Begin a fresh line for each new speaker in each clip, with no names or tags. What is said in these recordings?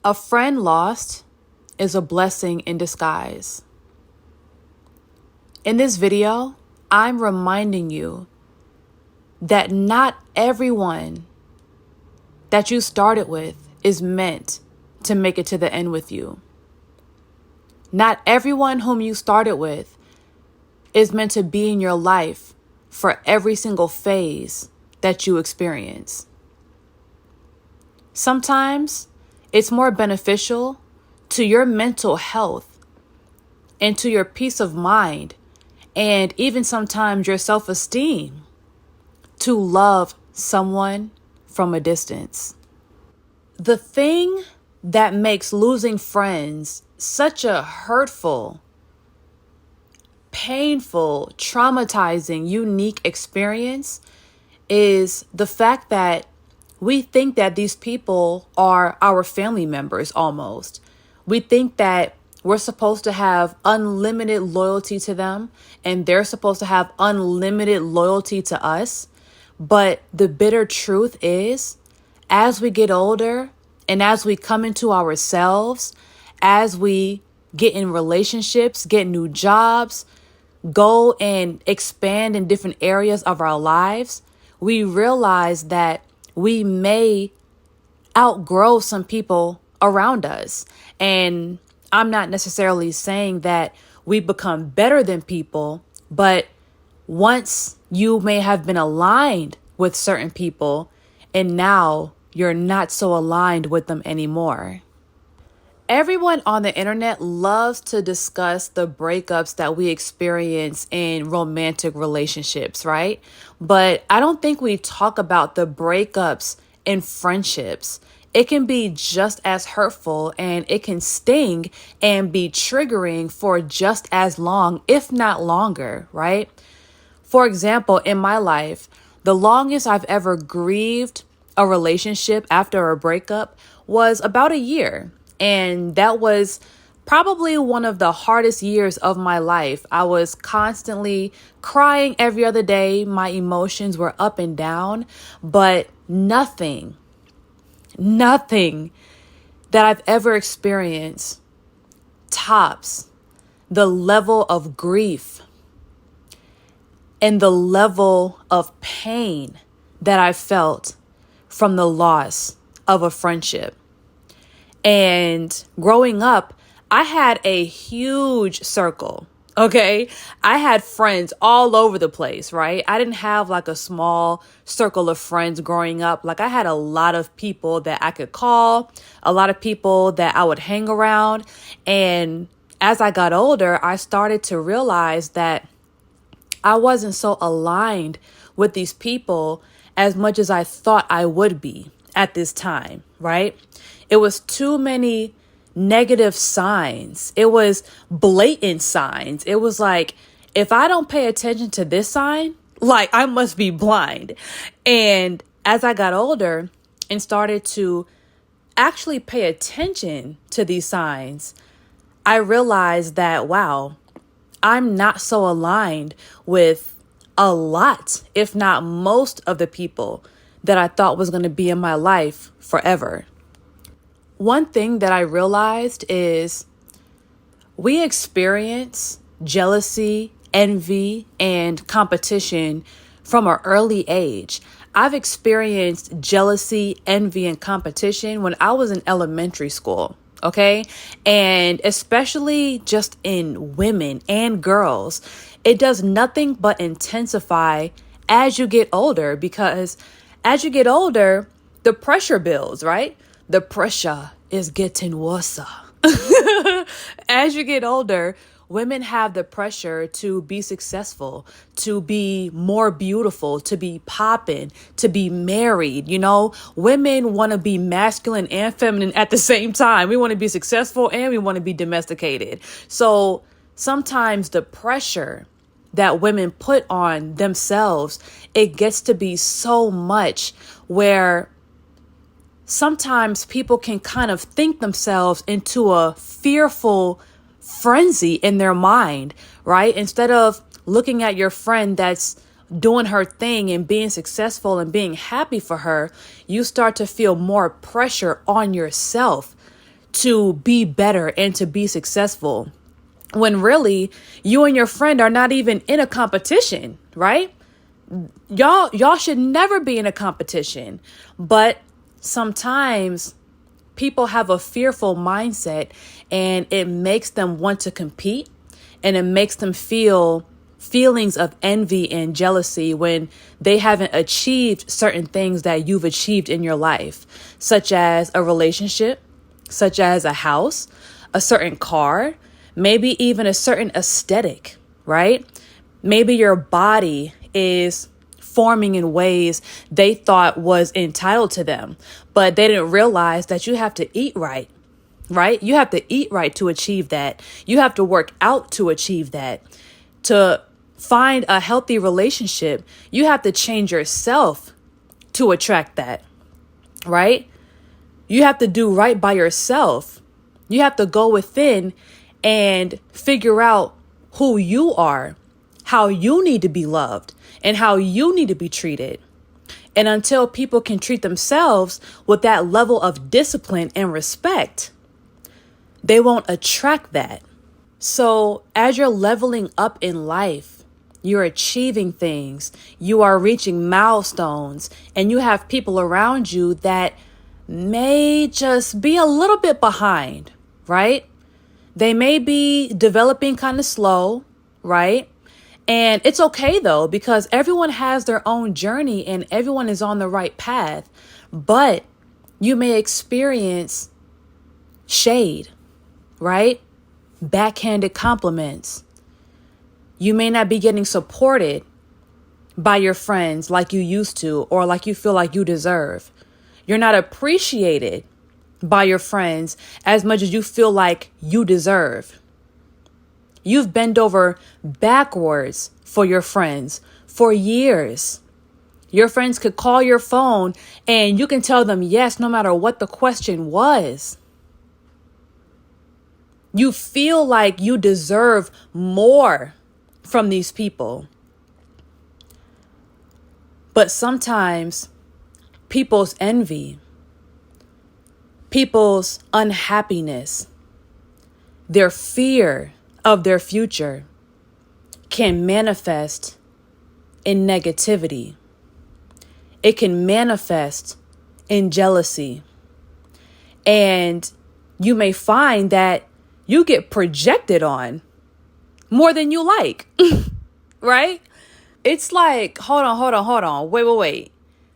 A friend lost is a blessing in disguise. In this video, I'm reminding you that not everyone that you started with is meant to make it to the end with you. Not everyone whom you started with is meant to be in your life for every single phase that you experience. Sometimes it's more beneficial to your mental health and to your peace of mind, and even sometimes your self-esteem, to love someone from a distance. The thing that makes losing friends such a hurtful, painful, traumatizing, unique experience is the fact that we think that these people are our family members almost. We think that we're supposed to have unlimited loyalty to them and they're supposed to have unlimited loyalty to us. But the bitter truth is, as we get older and as we come into ourselves, as we get in relationships, get new jobs, go and expand in different areas of our lives, we realize that we may outgrow some people around us. And I'm not necessarily saying that we become better than people, but once you may have been aligned with certain people and now you're not so aligned with them anymore. Everyone on the internet loves to discuss the breakups that we experience in romantic relationships, right? But I don't think we talk about the breakups in friendships. It can be just as hurtful and it can sting and be triggering for just as long, if not longer, right? For example, in my life, the longest I've ever grieved a relationship after a breakup was about a year. And that was probably one of the hardest years of my life. I was constantly crying every other day. My emotions were up and down, but nothing that I've ever experienced tops the level of grief and the level of pain that I felt from the loss of a friendship. And growing up, I had a huge circle, okay? I had friends all over the place, right? I didn't have like a small circle of friends growing up. Like I had a lot of people that I could call, a lot of people that I would hang around. And as I got older, I started to realize that I wasn't so aligned with these people as much as I thought I would be at this time, right? It was too many negative signs. It was blatant signs. It was like, if I don't pay attention to this sign, like I must be blind. And as I got older and started to actually pay attention to these signs, I realized that, wow, I'm not so aligned with a lot, if not most of the people that I thought was going to be in my life forever. One thing that I realized is we experience jealousy, envy, and competition from an early age. I've experienced jealousy, envy, and competition when I was in elementary school, okay? And especially just in women and girls, it does nothing but intensify as you get older, because as you get older, the pressure builds, right? The pressure is getting worse. As you get older, women have the pressure to be successful, to be more beautiful, to be popping, to be married. You know, women want to be masculine and feminine at the same time. We want to be successful and we want to be domesticated. So sometimes the pressure that women put on themselves, it gets to be so much where sometimes people can kind of think themselves into a fearful frenzy in their mind, right? Instead of looking at your friend that's doing her thing and being successful and being happy for her, you start to feel more pressure on yourself to be better and to be successful, when really you and your friend are not even in a competition, right? Y'all should never be in a competition. But sometimes people have a fearful mindset, and it makes them want to compete, and it makes them feel feelings of envy and jealousy when they haven't achieved certain things that you've achieved in your life, such as a relationship, such as a house, a certain car, maybe even a certain aesthetic, right? Maybe your body is forming in ways they thought was entitled to them, but they didn't realize that you have to eat right, right? You have to eat right to achieve that. You have to work out to achieve that. To find a healthy relationship, you have to change yourself to attract that, right? You have to do right by yourself. You have to go within and figure out who you are, how you need to be loved, and how you need to be treated. And until people can treat themselves with that level of discipline and respect, they won't attract that. So as you're leveling up in life, you're achieving things, you are reaching milestones, and you have people around you that may just be a little bit behind, right? They may be developing kind of slow, right? And it's okay though, because everyone has their own journey and everyone is on the right path. But you may experience shade, right? Backhanded compliments. You may not be getting supported by your friends like you used to, or like you feel like you deserve. You're not appreciated by your friends as much as you feel like you deserve. You've bent over backwards for your friends for years. Your friends could call your phone and you can tell them yes, no matter what the question was. You feel like you deserve more from these people. But sometimes people's envy, people's unhappiness, their fear of their future can manifest in negativity. It can manifest in jealousy. And you may find that you get projected on more than you like, right? It's like, hold on. Wait.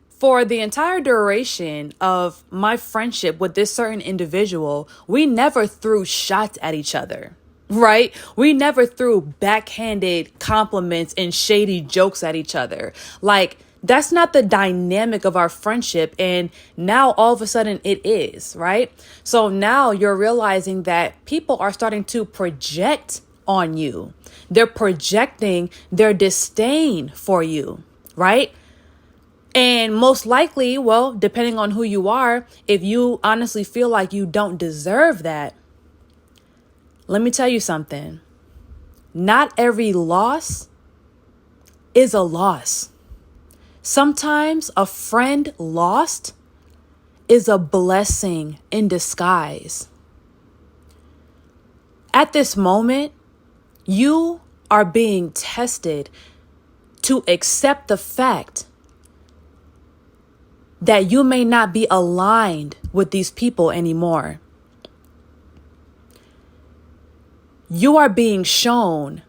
For the entire duration of my friendship with this certain individual, we never threw shots at each other, right? We never threw backhanded compliments and shady jokes at each other. Like, that's not the dynamic of our friendship. And now all of a sudden it is, right? So now you're realizing that people are starting to project on you. They're projecting their disdain for you, right? And most likely, well, depending on who you are, if you honestly feel like you don't deserve that, let me tell you something. Not every loss is a loss. Sometimes a friend lost is a blessing in disguise. At this moment, you are being tested to accept the fact that you may not be aligned with these people anymore. You are being shown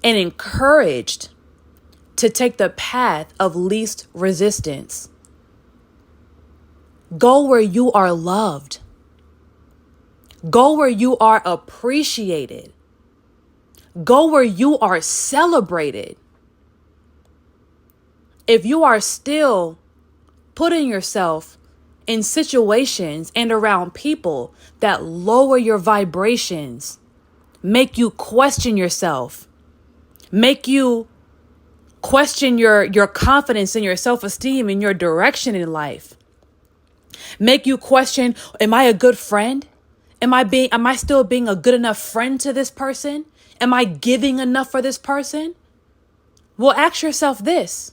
and encouraged to take the path of least resistance. Go where you are loved. Go where you are appreciated. Go where you are celebrated. If you are still putting yourself in situations and around people that lower your vibrations, make you question yourself, make you question your confidence and your self-esteem and your direction in life, make you question, am I a good friend? Am I still being a good enough friend to this person? Am I giving enough for this person? Well, ask yourself this.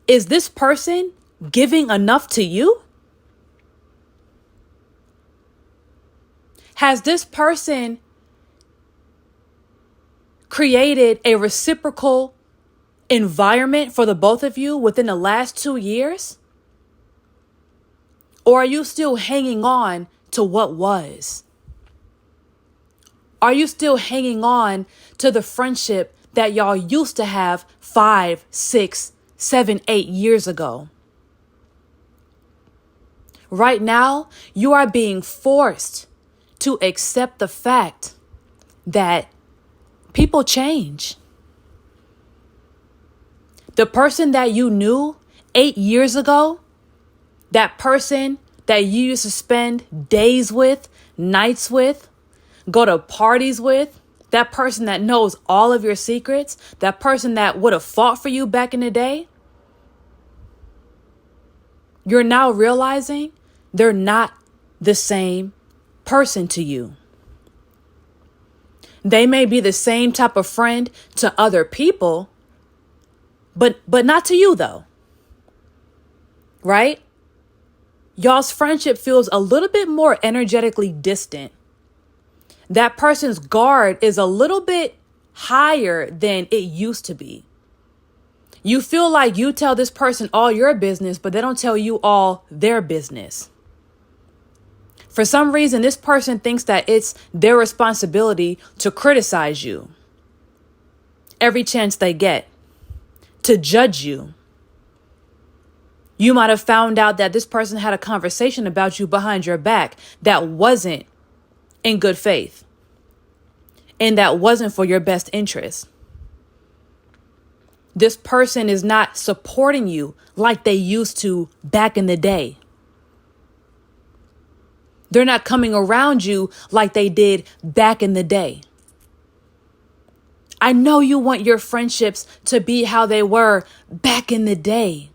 Is this person giving enough to you? Has this person created a reciprocal environment for the both of you within the last 2 years? Or are you still hanging on to what was? Are you still hanging on to the friendship that y'all used to have 5, 6, 7, 8 years ago? Right now, you are being forced to accept the fact that people change. The person that you knew 8 years ago, that person that you used to spend days with, nights with, go to parties with, that person that knows all of your secrets, that person that would have fought for you back in the day, you're now realizing they're not the same person to you. They may be the same type of friend to other people, but not to you though. Right? Y'all's friendship feels a little bit more energetically distant. That person's guard is a little bit higher than it used to be. You feel like you tell this person all your business, but they don't tell you all their business. For some reason, this person thinks that it's their responsibility to criticize you every chance they get, to judge you. You might have found out that this person had a conversation about you behind your back that wasn't in good faith and that wasn't for your best interest. This person is not supporting you like they used to back in the day. They're not coming around you like they did back in the day. I know you want your friendships to be how they were back in the day.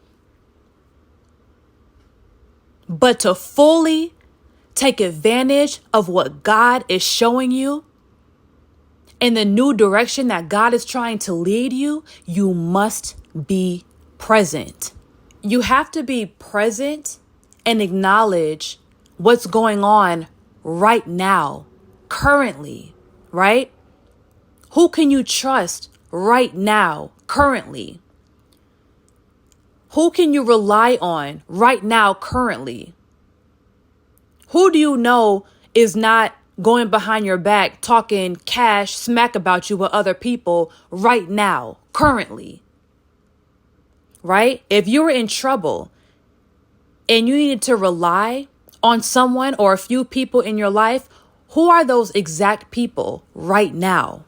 But to fully take advantage of what God is showing you in the new direction that God is trying to lead you, you must be present. You have to be present and acknowledge what's going on right now, currently, right? Who can you trust right now, currently? Who can you rely on right now, currently? Who do you know is not going behind your back, talking cash, smack about you with other people right now, currently? Right? If you were in trouble and you needed to rely on someone or a few people in your life, who are those exact people right now?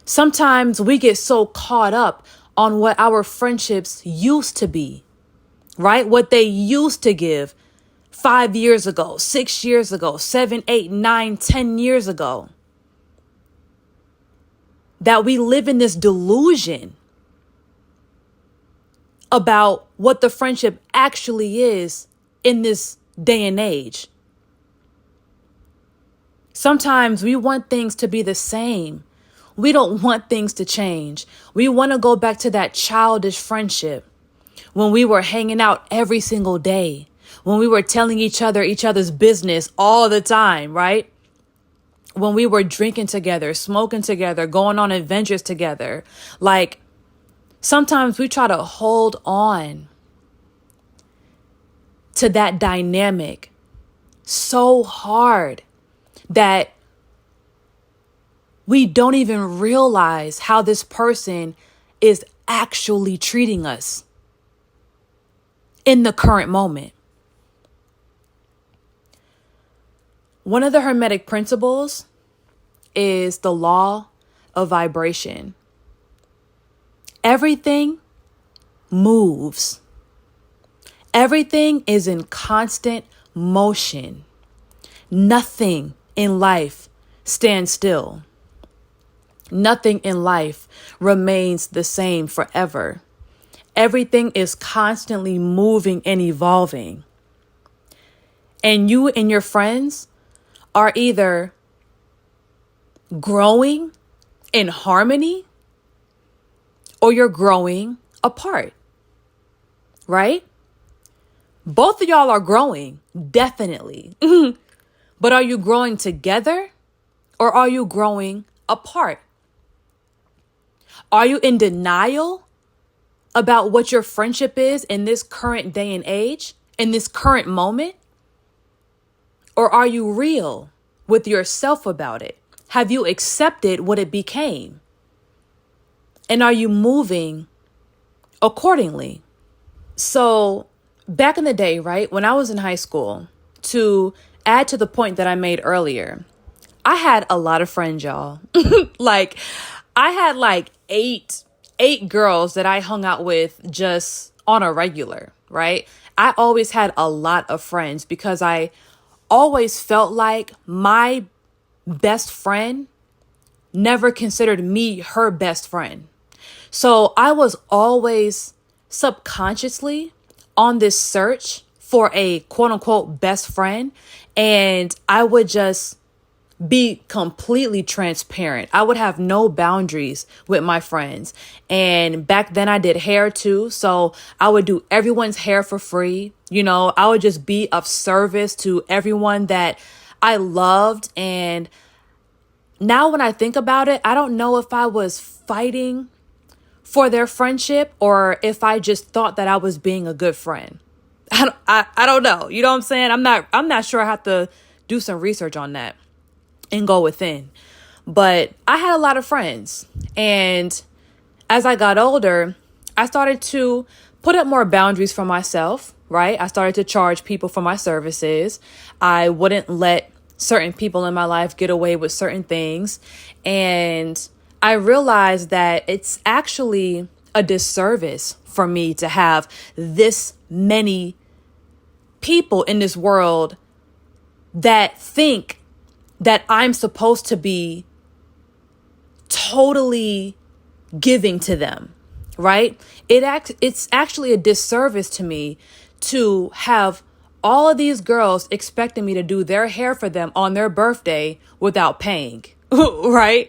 Sometimes we get so caught up on what our friendships used to be, right? What they used to give 5 years ago, 6 years ago, 7, 8, 9, 10 years ago. That we live in this delusion about what the friendship actually is in this day and age. Sometimes we want things to be the same. We don't want things to change. We want to go back to that childish friendship when we were hanging out every single day, when we were telling each other's business all the time, right? When we were drinking together, smoking together, going on adventures together. Like, sometimes we try to hold on to that dynamic so hard that we don't even realize how this person is actually treating us in the current moment. One of the Hermetic principles is the law of vibration. Everything moves. Everything is in constant motion. Nothing in life stands still. Nothing in life remains the same forever. Everything is constantly moving and evolving. And you and your friends are either growing in harmony or you're growing apart, right? Both of y'all are growing, definitely. But are you growing together or are you growing apart? Are you in denial about what your friendship is in this current day and age, in this current moment? Or are you real with yourself about it? Have you accepted what it became? And are you moving accordingly? So back in the day, right, when I was in high school, to add to the point that I made earlier, I had a lot of friends, y'all. Like, I had like eight girls that I hung out with just on a regular, right? I always had a lot of friends because I always felt like my best friend never considered me her best friend. So I was always subconsciously on this search for a quote unquote best friend. And I would just be completely transparent. I would have no boundaries with my friends. And back then I did hair too. So I would do everyone's hair for free. You know, I would just be of service to everyone that I loved. And now when I think about it, I don't know if I was fighting for their friendship or if I just thought that I was being a good friend. I don't know. You know what I'm saying? I'm not sure. I have to do some research on that and go within. But I had a lot of friends. And as I got older, I started to put up more boundaries for myself, right? I started to charge people for my services. I wouldn't let certain people in my life get away with certain things. And I realized that it's actually a disservice for me to have this many people in this world that think that I'm supposed to be totally giving to them, right? It's actually a disservice to me to have all of these girls expecting me to do their hair for them on their birthday without paying, right?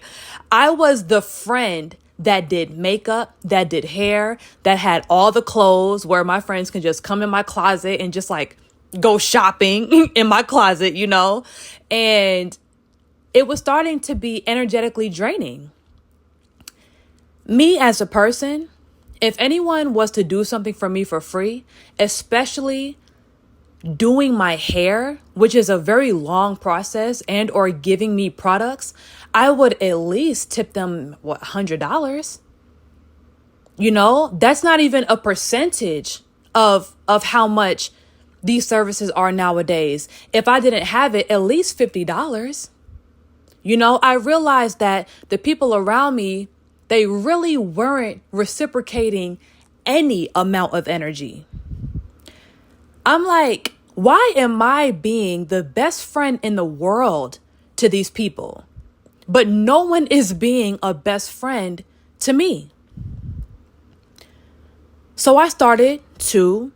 I was the friend that did makeup, that did hair, that had all the clothes where my friends can just come in my closet and just like go shopping in my closet, you know? And it was starting to be energetically draining. Me as a person, if anyone was to do something for me for free, especially doing my hair, which is a very long process, and or giving me products, I would at least tip them, $100? You know, that's not even a percentage of how much these services are nowadays. If I didn't have it, at least $50. You know, I realized that the people around me, they really weren't reciprocating any amount of energy. I'm like, why am I being the best friend in the world to these people, but no one is being a best friend to me? So I started to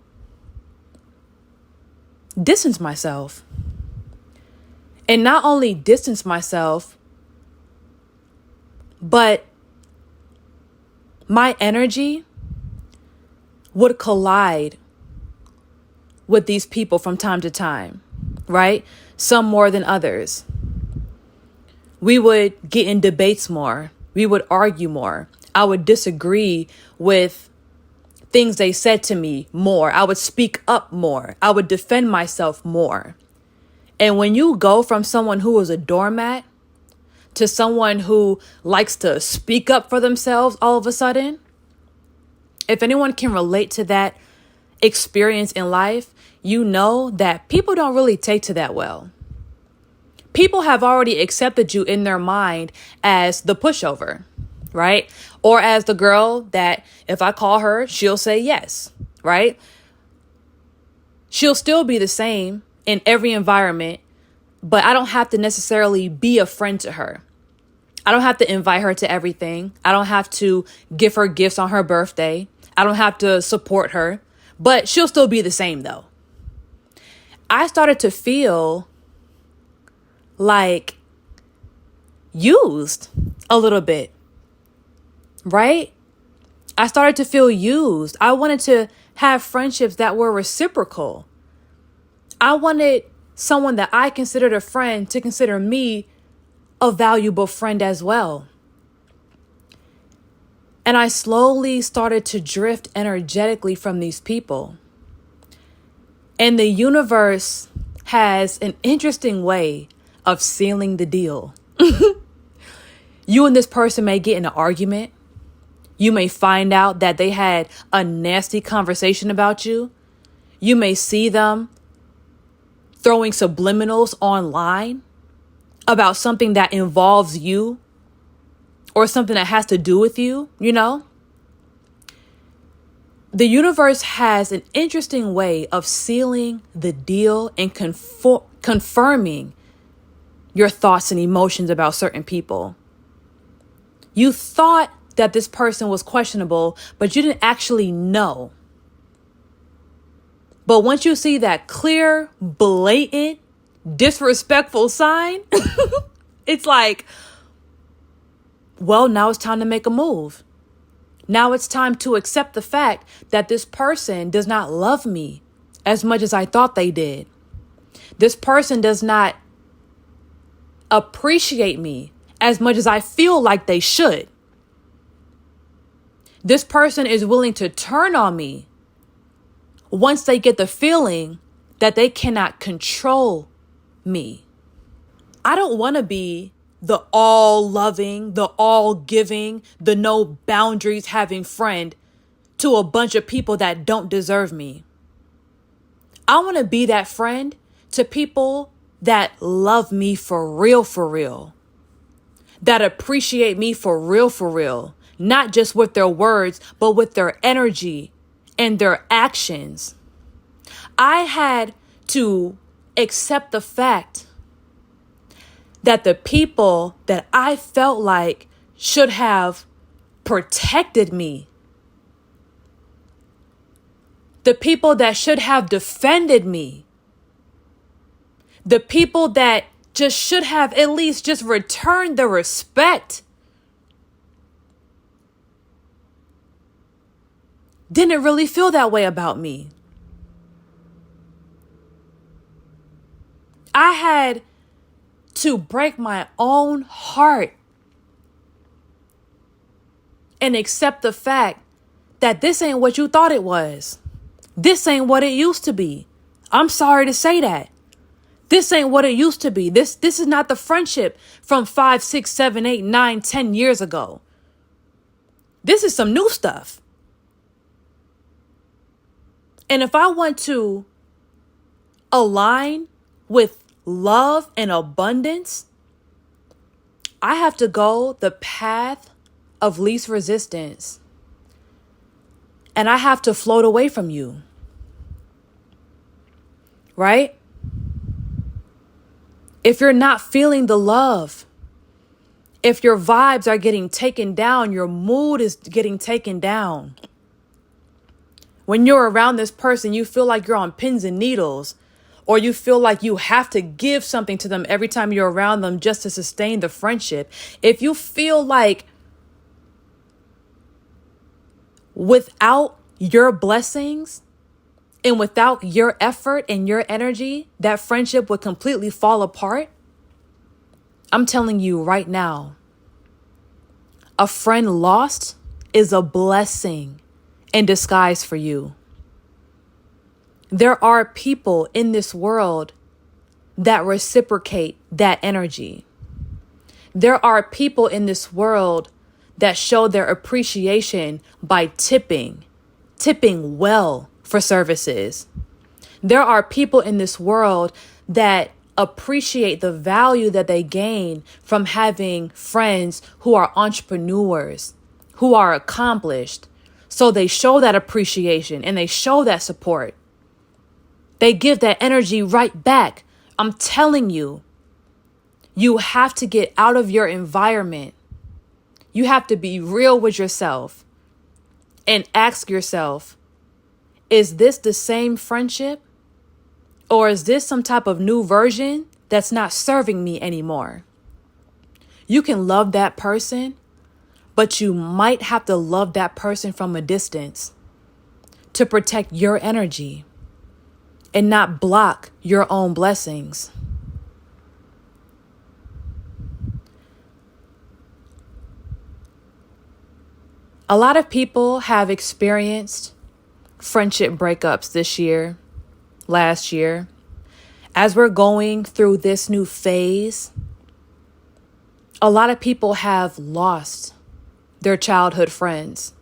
distance myself. And not only distance myself, but my energy would collide with these people from time to time, right? Some more than others. We would get in debates more. We would argue more. I would disagree with things they said to me more. I would speak up more. I would defend myself more. And when you go from someone who is a doormat to someone who likes to speak up for themselves all of a sudden, if anyone can relate to that experience in life, you know that people don't really take to that well. People have already accepted you in their mind as the pushover, right? Or as the girl that if I call her, she'll say yes, right? She'll still be the same in every environment, but I don't have to necessarily be a friend to her. I don't have to invite her to everything. I don't have to give her gifts on her birthday. I don't have to support her, but she'll still be the same though. I started to feel like used a little bit, right? I started to feel used. I wanted to have friendships that were reciprocal. I wanted someone that I considered a friend to consider me a valuable friend as well. And I slowly started to drift energetically from these people. And the universe has an interesting way of sealing the deal. You and this person may get in an argument. You may find out that they had a nasty conversation about you. You may see them throwing subliminals online about something that involves you or something that has to do with you, you know? The universe has an interesting way of sealing the deal and confirming your thoughts and emotions about certain people. You thought that this person was questionable, but you didn't actually know. But once you see that clear, blatant, disrespectful sign, it's like, well, now it's time to make a move. Now it's time to accept the fact that this person does not love me as much as I thought they did. This person does not appreciate me as much as I feel like they should. This person is willing to turn on me once they get the feeling that they cannot control me. I don't want to be the all loving, the all giving, the no boundaries having friend to a bunch of people that don't deserve me. I want to be that friend to people that love me for real, that appreciate me for real, not just with their words, but with their energy and their actions. I had to accept the fact that the people that I felt like should have protected me, the people that should have defended me, the people that just should have at least just returned the respect, didn't really feel that way about me. I had to break my own heart and accept the fact that this ain't what you thought it was. This ain't what it used to be. I'm sorry to say that. This ain't what it used to be. This is not the friendship from 5, 6, 7, 8, 9, 10 years ago. This is some new stuff. And if I want to align with love and abundance, I have to go the path of least resistance. And I have to float away from you. Right? If you're not feeling the love, if your vibes are getting taken down, your mood is getting taken down. When you're around this person, you feel like you're on pins and needles, or you feel like you have to give something to them every time you're around them just to sustain the friendship. If you feel like without your blessings and without your effort and your energy, that friendship would completely fall apart, I'm telling you right now, a friend lost is a blessing in disguise for you. There are people in this world that reciprocate that energy. There are people in this world that show their appreciation by tipping well for services. There are people in this world that appreciate the value that they gain from having friends who are entrepreneurs, who are accomplished. So they show that appreciation and they show that support. They give that energy right back. I'm telling you, you have to get out of your environment. You have to be real with yourself and ask yourself, is this the same friendship? Or is this some type of new version that's not serving me anymore? You can love that person, but you might have to love that person from a distance to protect your energy and not block your own blessings. A lot of people have experienced friendship breakups this year, last year. As we're going through this new phase, a lot of people have lost their childhood friends,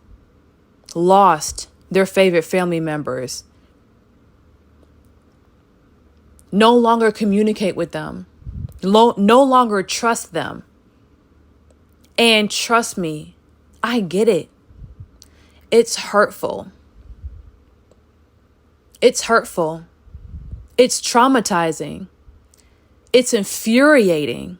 lost their favorite family members, no longer communicate with them, no longer trust them. And trust me, I get it. It's hurtful. It's hurtful. It's traumatizing. It's infuriating.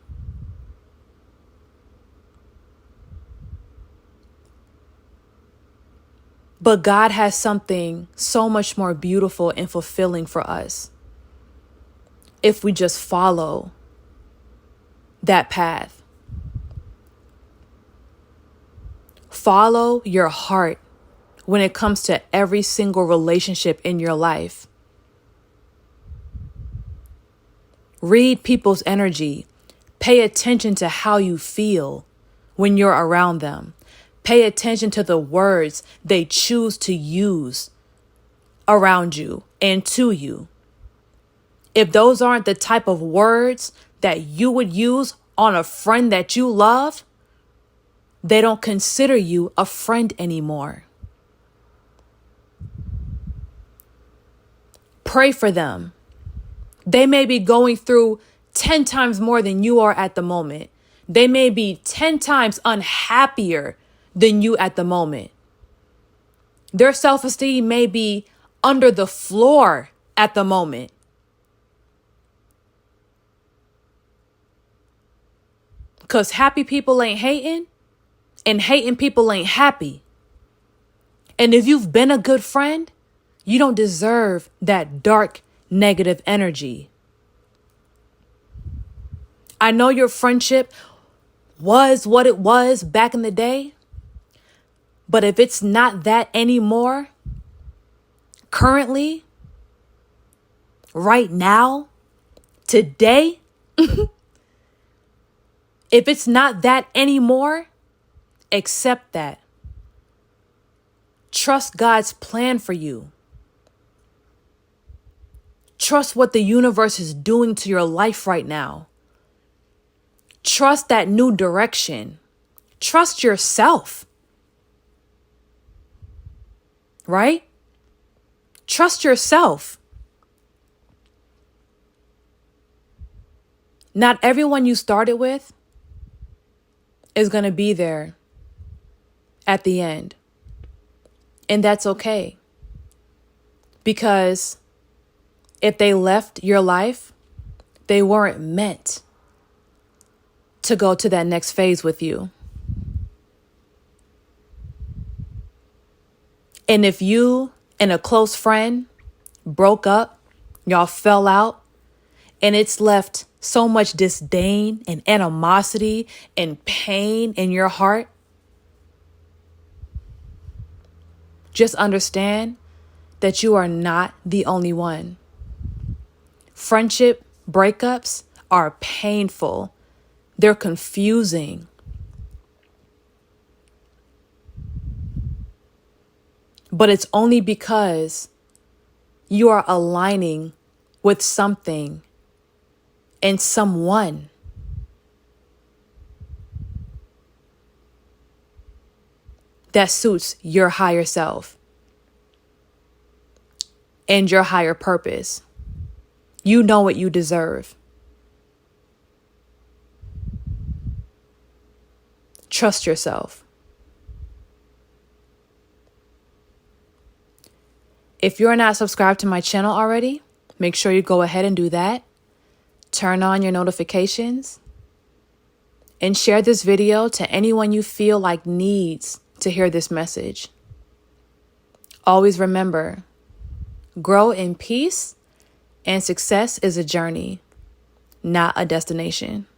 But God has something so much more beautiful and fulfilling for us if we just follow that path. Follow your heart when it comes to every single relationship in your life. Read people's energy. Pay attention to how you feel when you're around them. Pay attention to the words they choose to use around you and to you. If those aren't the type of words that you would use on a friend that you love, they don't consider you a friend anymore. Pray for them. They may be going through 10 times more than you are at the moment. They may be 10 times unhappier than you at the moment. Their self-esteem may be under the floor at the moment. Because happy people ain't hating, and hating people ain't happy. And if you've been a good friend, you don't deserve that dark, negative energy. I know your friendship was what it was back in the day, but if it's not that anymore, currently, right now, today, if it's not that anymore, accept that. Trust God's plan for you. Trust what the universe is doing to your life right now. Trust that new direction. Trust yourself. Right? Trust yourself. Not everyone you started with is going to be there at the end. And that's okay. Because if they left your life, they weren't meant to go to that next phase with you. And if you and a close friend broke up, y'all fell out, and it's left so much disdain and animosity and pain in your heart, just understand that you are not the only one. Friendship breakups are painful. They're confusing. But it's only because you are aligning with something and someone that suits your higher self and your higher purpose. You know what you deserve. Trust yourself. If you're not subscribed to my channel already, make sure you go ahead and do that. Turn on your notifications and share this video to anyone you feel like needs to hear this message. Always remember, grow in peace, and success is a journey, not a destination.